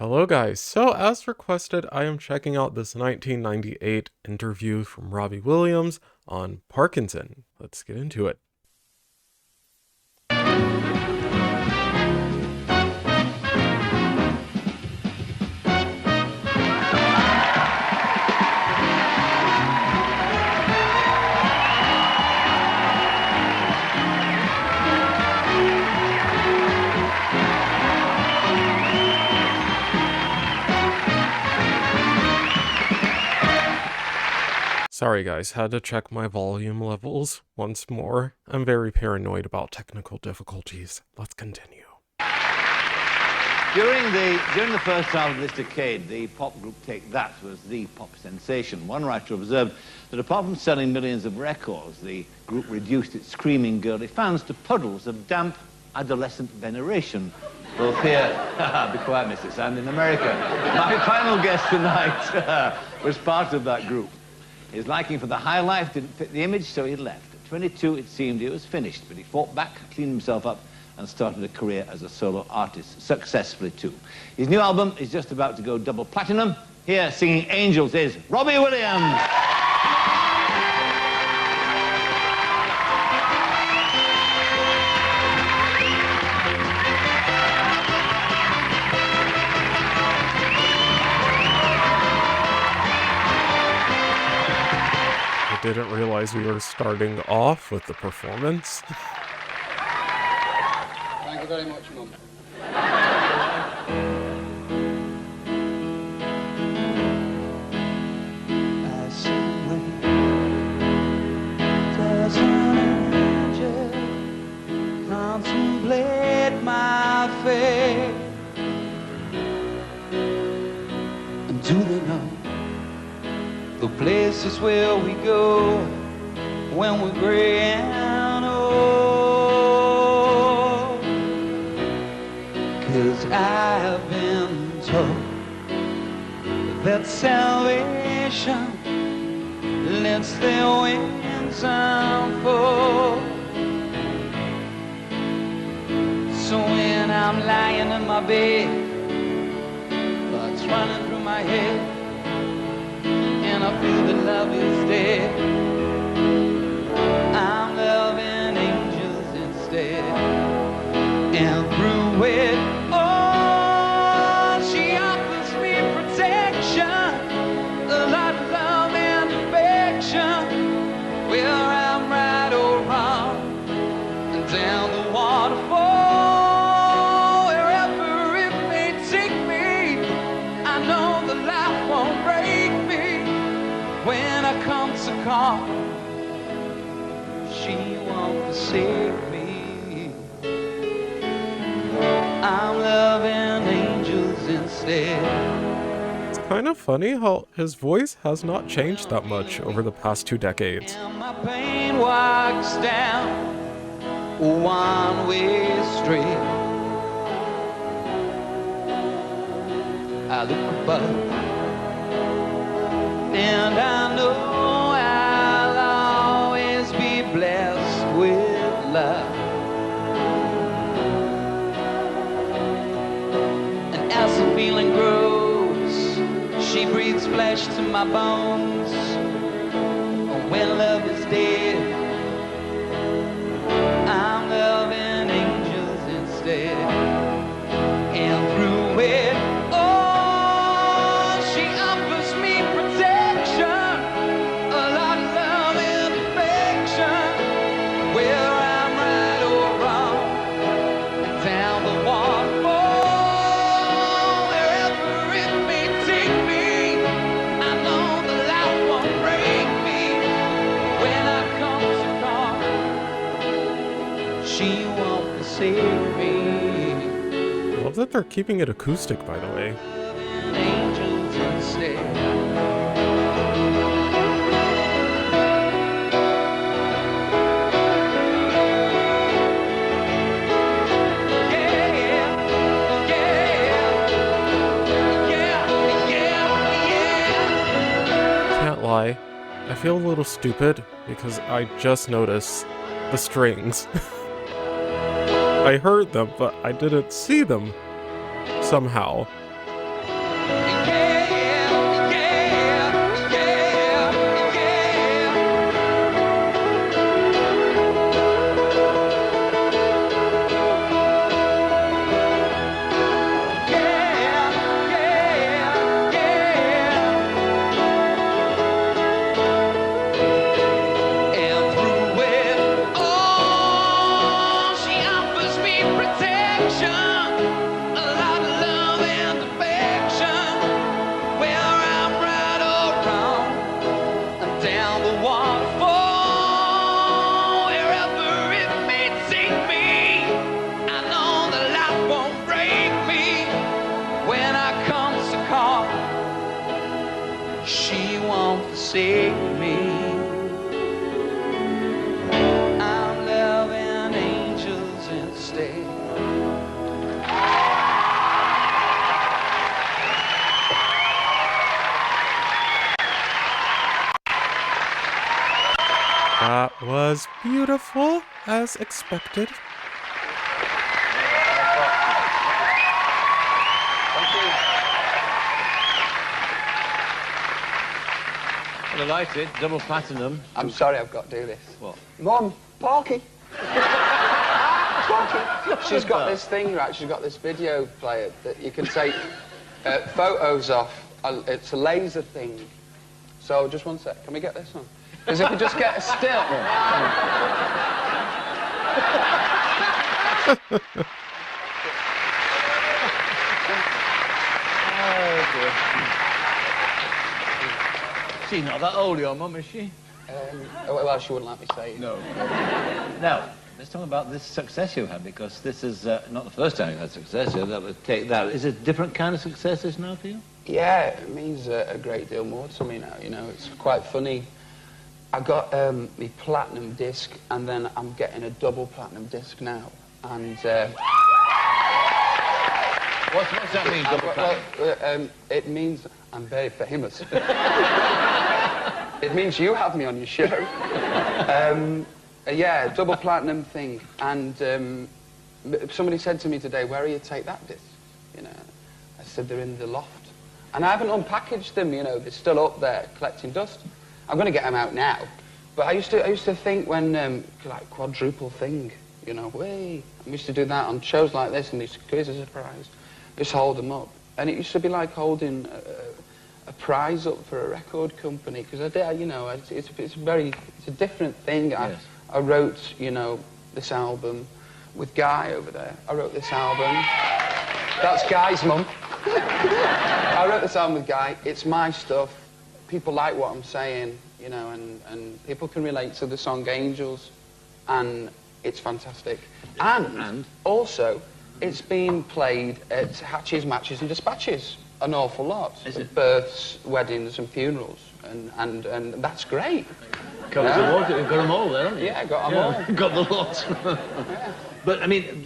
Hello guys, so as requested, I am checking out this 1998 interview from Robbie Williams on Parkinson. Let's get into it. Sorry guys, had to check my volume levels once more. I'm very paranoid about technical difficulties. Let's continue. During the first half of this decade, the pop group Take That was the pop sensation. One writer observed that apart from selling millions of records, the group reduced its screaming girly fans to puddles of damp adolescent veneration. Both here, be quiet, Mr. Sand, in America. My final guest tonight was part of that group. His liking for the high life didn't fit the image, so he left. At 22, it seemed he was finished, but he fought back, cleaned himself up, and started a career as a solo artist, successfully too. His new album is just about to go double platinum. Here, singing Angels, is Robbie Williams. I didn't realize we were starting off with the performance. Thank you very much, Mum. Contemplate my fate. And do they know the places where we go when we're gray and old? 'Cause I've been told that salvation lets their wings unfold. So when I'm lying in my bed, thoughts running through my head, and I feel that love is dead, I'm loving angels instead. And through it all, she offers me protection, a lot of love and affection, whether I'm right or wrong, and down the waterfall, wherever it may take me, I know the life won't break me. When I come to call, she won't forsake me. I'm loving angels instead. It's kind of funny how his voice has not changed that much over the past 2 decades. And my pain walks down a one-way street. I look above, and I know I'll always be blessed with love. And as the feeling grows, she breathes flesh to my bones. When love is dead, I'm loving angels instead. And through it all, she offers me protection, a lot of love and affection, whether I'm right or wrong, down the waterfall, wherever it may take me, I know the life won't break me. When I come to call, she won't forsake me. I love that they're keeping it acoustic, by the way. Angels instead. Can't lie, I feel a little stupid because I just noticed the strings. I heard them, but I didn't see them somehow. forsake me. I'm loving angels instead. That was beautiful, as expected. Well, I liked it. Double platinum. I'm sorry I've got to do this. What? Mum, Parky. Parky. She's got this thing, right? She's got this video player that you can take photos off. It's a laser thing. So, just one sec. Can we get this on? Because if we just get a still... She's not that old, your mum, is she? Well, she wouldn't let me say it. No. Now, let's talk about this success you had, because this is not the first time you've had success. That would take that. Is it a different kind of success this now for you? Yeah, it means a great deal more to me now, you know. It's quite funny. I got the platinum disc, and then I'm getting a double platinum disc now. And What's that mean, double platinum? it means I'm very famous. It means you have me on your show. Yeah, double platinum thing. And somebody said to me today, "Where are you take that disc?" You know, I said they're in the loft, and I haven't unpackaged them. You know, they're still up there collecting dust. I'm going to get them out now. But I used to think when like quadruple thing, you know, way. I used to do that on shows like this, and these quiz as a prize. Just hold them up, and it used to be like holding a prize up for a record company, because I did, you know, it's a different thing. Yes. I wrote, you know, this album with Guy over there. I wrote this album. That's Guy's mum. I wrote this album with Guy. It's my stuff. People like what I'm saying, you know, and people can relate to the song Angels, and it's fantastic. And also, it's been played at hatches, matches and dispatches an awful lot. Is it? Births, weddings and funerals, and that's great. Covers the water. You've got them all there, haven't you? Yeah, got them all. Got the lot. Yeah. But, I mean...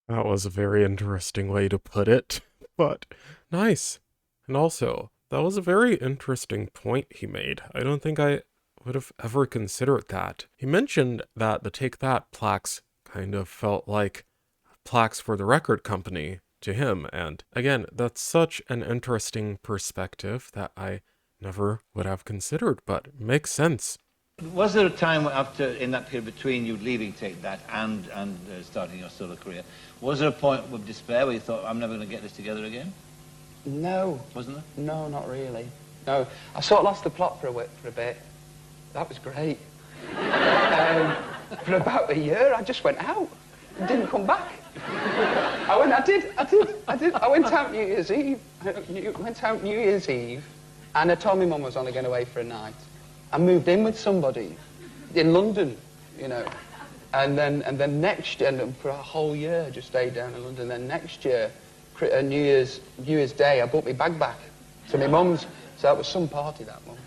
That was a very interesting way to put it, but nice. And also, that was a very interesting point he made. I don't think I would have ever considered that. He mentioned that the Take That plaques kind of felt like plaques for the record company to him, and again, that's such an interesting perspective that I never would have considered, but makes sense. Was there a time after, in that period between you leaving Take That and starting your solo career, was there a point of despair where you thought, I'm never going to get this together again? No. Wasn't there? No, not really. No, I sort of lost the plot for a bit. That was great. For about a year, I just went out and didn't come back. I went out New Year's Eve. And I told my mum I was only going away for a night. I moved in with somebody in London, you know. And then next year, and for a whole year, I just stayed down in London. Then next year, New Year's Day, I brought my bag back to my mum's. So that was some party, that one.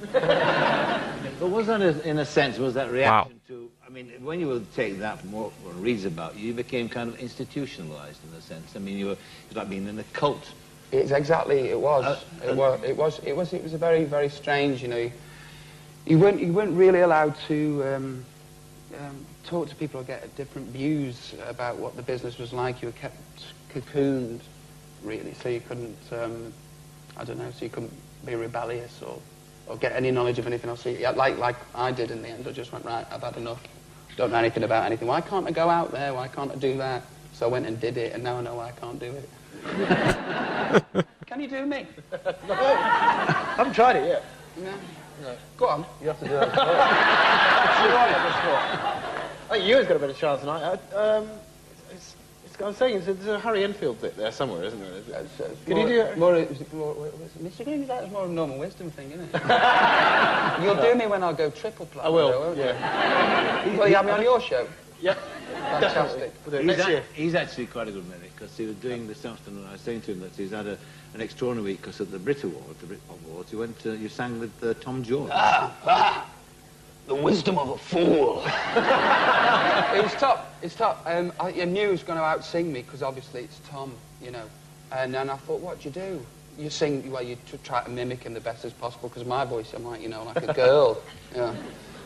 But was that, in a sense, was that reaction to... I mean, when you would take that from what one reads about you, you became kind of institutionalized in a sense. I mean, it was like being in a cult. It's exactly, it was. It was a very, very strange, you know. You weren't really allowed to talk to people or get different views about what the business was like. You were kept cocooned, really, so you couldn't, I don't know, so you couldn't be rebellious or get any knowledge of anything else. So, yeah, like I did in the end. I just went, right, I've had enough. Don't know anything about anything. Why can't I go out there? Why can't I do that? So I went and did it, and now I know why I can't do it. Can you do me? No, I haven't tried it yet. No. Go on. You have to do that. I think Ewan's got a better chance tonight. I'm saying there's a Harry Enfield bit there somewhere, isn't there? Can you do it? Mr. Green, that's more of a normal wisdom thing, isn't it? You'll do me when I go triple platinum. I will, yeah. Will you have me on your show? Yeah. Fantastic. We'll do it next year. He's actually quite a good mimic, because he was doing this afternoon. I was saying to him that he's had an extraordinary week, because at the Brit Awards, the Britpop Awards, you sang with Tom Jones. The wisdom of a fool. It was top. It's top. I knew he was going to out-sing me, because obviously it's Tom, you know. And then I thought, what do you do? You sing, well, you try to mimic him the best as possible, because my voice, I'm like, you know, like a girl. Yeah.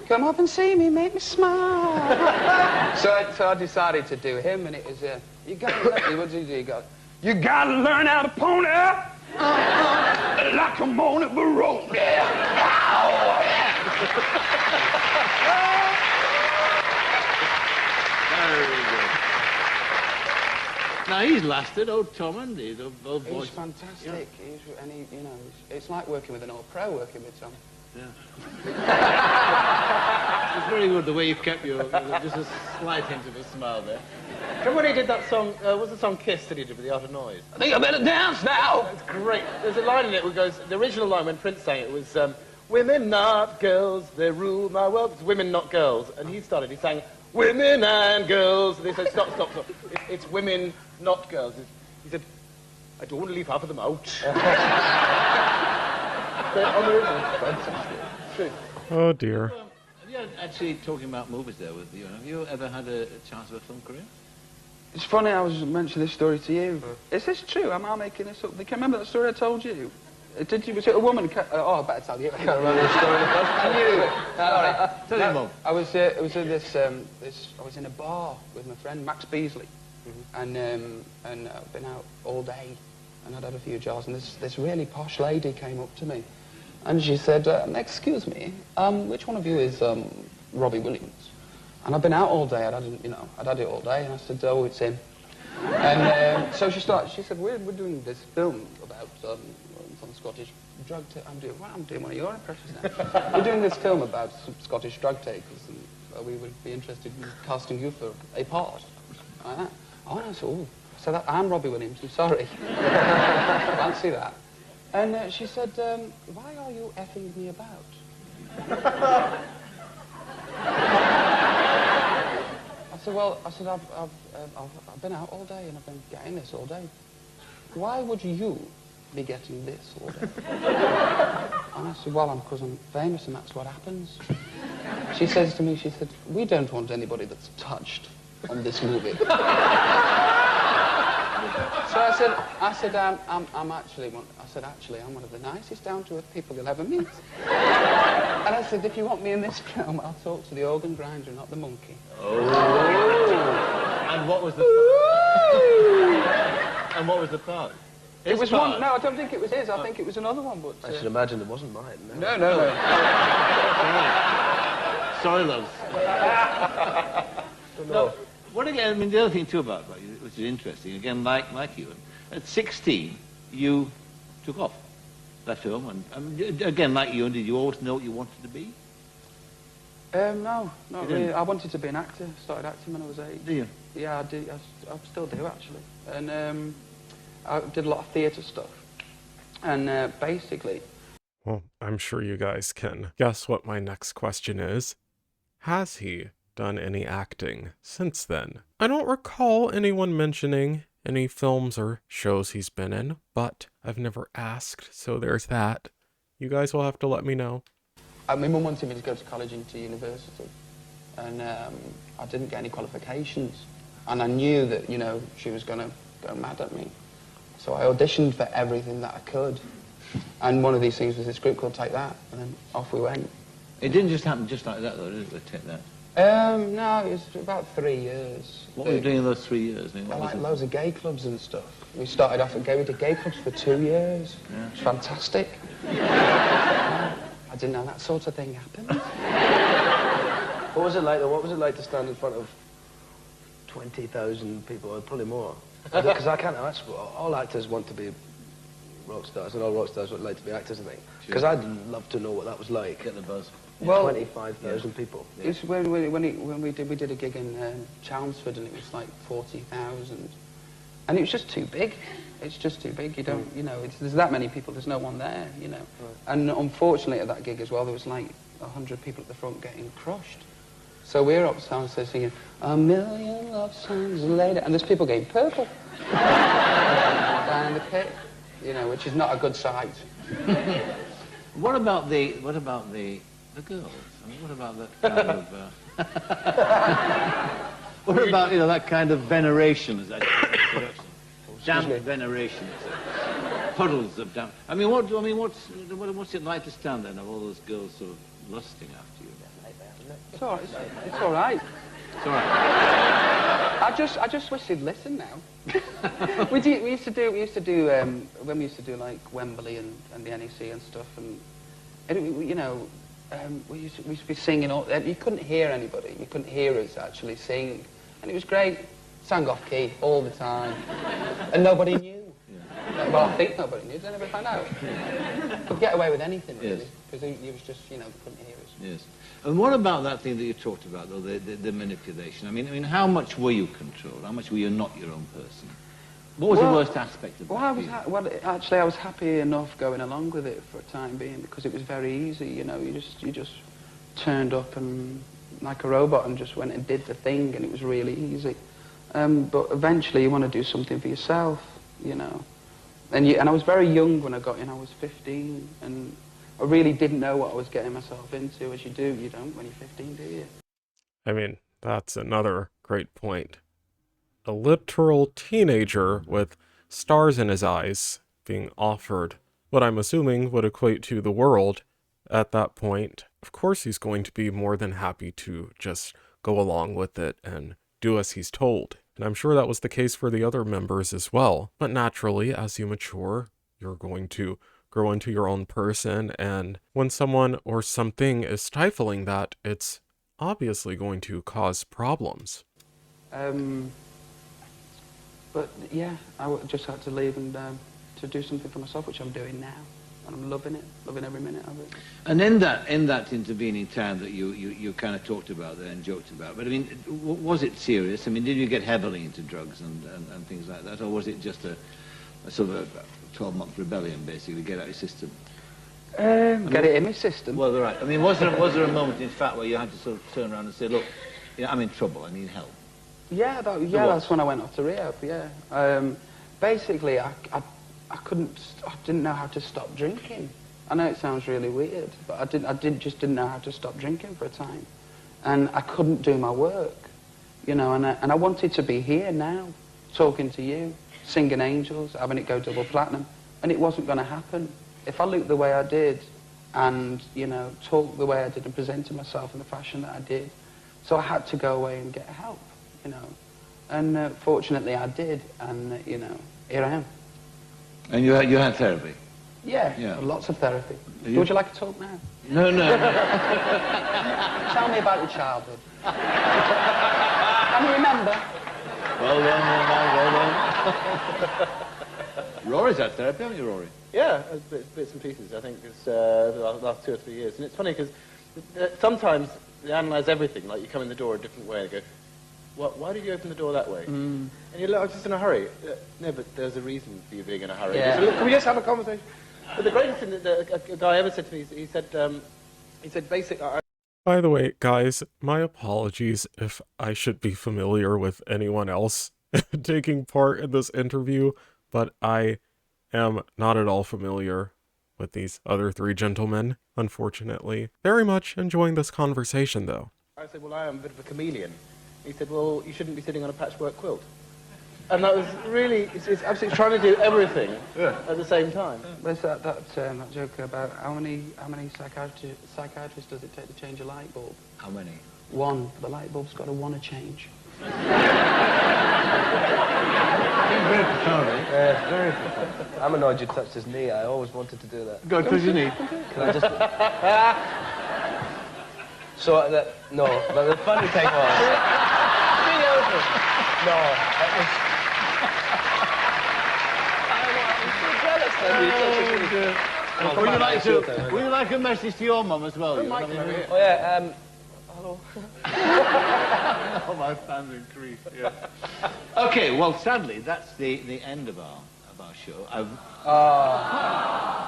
Come up and see me, make me smile. so I decided to do him, and it was, you gotta learn, you gotta learn how to pony up like I'm on a barone. Very good. Now, he's lasted, old Tom, and he's both He's voices. fantastic. Yeah. You know, it's like working with an old pro, working with Tom. Yeah. It's very good the way you've kept your, just a slight hint of a smile there. Remember when he did that song, what was the song Kiss that he did with the Art of Noise? I think I better dance now. It's great. There's a line in it where it goes, the original line when Prince sang it was, women not girls, they rule my world. It's women not girls. And he sang, women and girls. And they said, stop. It's women not girls. He said, I don't want to leave half of them out. Fantastic. True. Oh dear. Yeah, actually, talking about movies there with you, have you ever had a chance of a film career? It's funny I was mentioning this story to you. Is this true? Am I making this up? Can you remember that story I told you? Was it a woman? I better tell you. I can't remember the story. I knew it. Tell your mum. I was in I was in a bar with my friend Max Beasley, and I've been out all day, and I'd had a few jars, and this really posh lady came up to me, and she said, "Excuse me, which one of you is Robbie Williams?" And I've been out all day. I'd had it all day, and I said, "Oh, it's him." And so she said, "We're doing this film about some Scottish drug takers." I'm doing one of your impressions now. We're doing this film about some Scottish drug takers, and we would be interested in casting you for a part. Like that. Oh, no, so I'm Robbie Williams. I'm sorry. Fancy that. And she said, "Why are you effing me about?" I said, I've been out all day and I've been getting this all day. Why would you be getting this all day? And I said, well, because I'm famous and that's what happens. She says to me, we don't want anybody that's touched on this movie. So I said, I'm one of the nicest, down-to-earth people you'll ever meet. And I said, if you want me in this film, I'll talk to the organ grinder, not the monkey. Oh. And what was the And what was the part? It was one. No, I don't think it was his. I think it was another one. But I should imagine it wasn't mine. No. Sorry, loves. No. What again? I mean, the other thing too about you, which is interesting, again, like you, at 16, you took off that film, and again, like you, did you always know what you wanted to be? No, not really. I wanted to be an actor. Started acting when I was 8. Do you? Yeah, I did. I still do actually, and I did a lot of theatre stuff, and basically. Well, I'm sure you guys can guess what my next question is. Has he done any acting since then? I don't recall anyone mentioning any films or shows he's been in, but I've never asked, so there's that. You guys will have to let me know. My mum wanted me to go to college and to university, and I didn't get any qualifications, and I knew that, she was going to go mad at me. So I auditioned for everything that I could, and one of these things was this group called Take That, and then off we went. It didn't just happen just like that, though, did it, Take That? No, it was about 3 years. What were you doing in those 3 years? I mean, like loads of gay clubs and stuff. We started off we did gay clubs for 2 years. Yeah. It was fantastic. I didn't know that sort of thing happened. What was it like, though? What was it like to stand in front of 20,000 people, or probably more? Because I can't know, that's what all actors want to be rock stars, and all rock stars would like to be actors, I think. Because I'd love to know what that was like. Get the buzz. Well, 25,000 people. Yeah. It's when we did a gig in Chelmsford, and it was like 40,000, and it was just too big. It's just too big. You don't, there's that many people. There's no one there, Right. And unfortunately, at that gig as well, there was like 100 people at the front getting crushed. So we're upstairs singing, "A million love songs later," and there's people getting purple. Down the pit, you know, which is not a good sight. What about the girls? I mean, what about that kind of what about, you know, that kind of veneration, as I say, damp veneration, puddles of damp. I mean, what's it like to stand there and have all those girls sort of lusting after you? It's all right. It's all right. It's all right. I just wish they'd listen now. we used to do when we used to do like Wembley and the NEC and stuff, and you know, we used to be singing all. You couldn't hear anybody. You couldn't hear us actually sing, and it was great. Sang off key all the time, and nobody knew. Yeah. Well, I think nobody knew. Did anybody find out? Could get away with anything really, because it was just, you know, they couldn't hear us. Yes. And what about that thing that you talked about, though, the manipulation? I mean, how much were you controlled? How much were you not your own person? What was the worst aspect of that? Well, actually, I was happy enough going along with it for a time being because it was very easy. You know, you just turned up and like a robot and just went and did the thing, and it was really easy. But eventually, you want to do something for yourself, you know. And I was very young when I got in. I was 15, and I really didn't know what I was getting myself into, as you do. You don't when you're 15, do you? I mean, that's another great point. A literal teenager with stars in his eyes being offered what I'm assuming would equate to the world at that point. Of course he's going to be more than happy to just go along with it and do as he's told. And I'm sure that was the case for the other members as well. But naturally, as you mature, you're going to grow into your own person, and when someone or something is stifling that, it's obviously going to cause problems. But yeah, just had to leave and to do something for myself, which I'm doing now. And I'm loving it, loving every minute of it. And in that intervening time that you kind of talked about there and joked about, but I mean, was it serious? I mean, did you get heavily into drugs and things like that, or was it just a sort of a 12-month rebellion, basically, get out of your system? Get it in my system. Well, right. I mean, was there a moment, in fact, where you had to sort of turn around and say, look, you know, I'm in trouble, I need help? Yeah, that's when I went off to rehab, yeah. Basically, I didn't know how to stop drinking. I know it sounds really weird, but I just didn't know how to stop drinking for a time. And I couldn't do my work, you know, and I wanted to be here now, talking to you, singing Angels, having it go double platinum, and it wasn't going to happen. If I looked the way I did and, you know, talked the way I did and presented myself in the fashion that I did, so I had to go away and get help, you know. And fortunately I did, and, you know, here I am. And you had therapy? Yeah, lots of therapy. Would you like to talk now? No. Tell me about your childhood. Can you remember? Well done. Rory's had therapy, haven't you, Rory? Yeah, bits and pieces. I think it's the last 2 or 3 years. And it's funny because sometimes they analyse everything. Like you come in the door a different way and go, why did you open the door that way? And you're like, I was just in a hurry. No, but there's a reason for you being in a hurry. Yeah. So, look, can we just have a conversation? But the greatest thing that a guy ever said to me, he said, basic... By the way, guys, my apologies if I should be familiar with anyone else taking part in this interview, but I am not at all familiar with these other 3 gentlemen, unfortunately. Very much enjoying this conversation, though. I said, well, I am a bit of a chameleon. He said, well, you shouldn't be sitting on a patchwork quilt. And that was really, it's absolutely trying to do everything at the same time. There's that joke about how many psychiatrists does it take to change a light bulb? How many? 1. The light bulb's got to want to change. Very profound. I'm annoyed you touched his knee. I always wanted to do that. Go touch your knee. Can I just... So, no, but the funny thing was... No, that was... Would you like a message to your mum as well? Oh, yeah, hello. Oh, my fans in grief, yeah. Okay, well, sadly, that's the end of our show.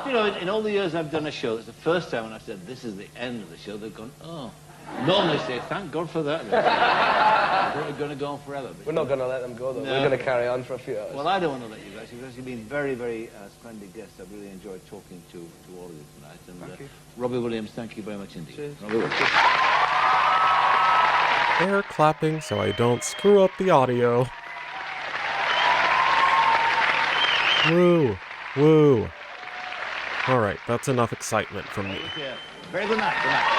You know, in all the years I've done a show, it's the first time when I said, this is the end of the show, they've gone, oh. Normally say, thank God for that. We're going to go on forever. We're not going to let them go, though. No. We're going to carry on for a few hours. Well, I don't want to let you guys. You've actually been very, very splendid guests. I've really enjoyed talking to all of you tonight. And Thank you. Robbie Williams, thank you very much indeed. Cheers. Robbie Williams. Air clapping so I don't screw up the audio. Woo! Woo! Alright, that's enough excitement from me. Yeah. Very good night. Good night.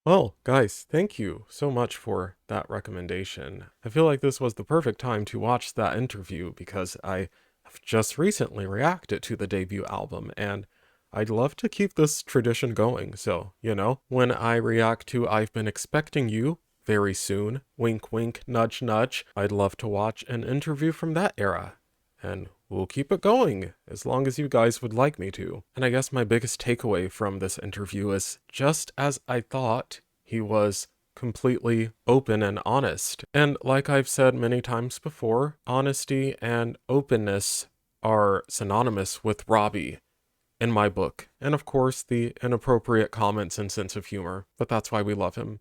Well, guys, thank you so much for that recommendation. I feel like this was the perfect time to watch that interview because I have just recently reacted to the debut album, and I'd love to keep this tradition going. So, you know, when I react to I've Been Expecting You very soon, wink wink, nudge nudge, I'd love to watch an interview from that era. And we'll keep it going as long as you guys would like me to. And I guess my biggest takeaway from this interview is just as I thought, he was completely open and honest. And like I've said many times before, honesty and openness are synonymous with Robbie in my book. And of course, the inappropriate comments and sense of humor, but that's why we love him.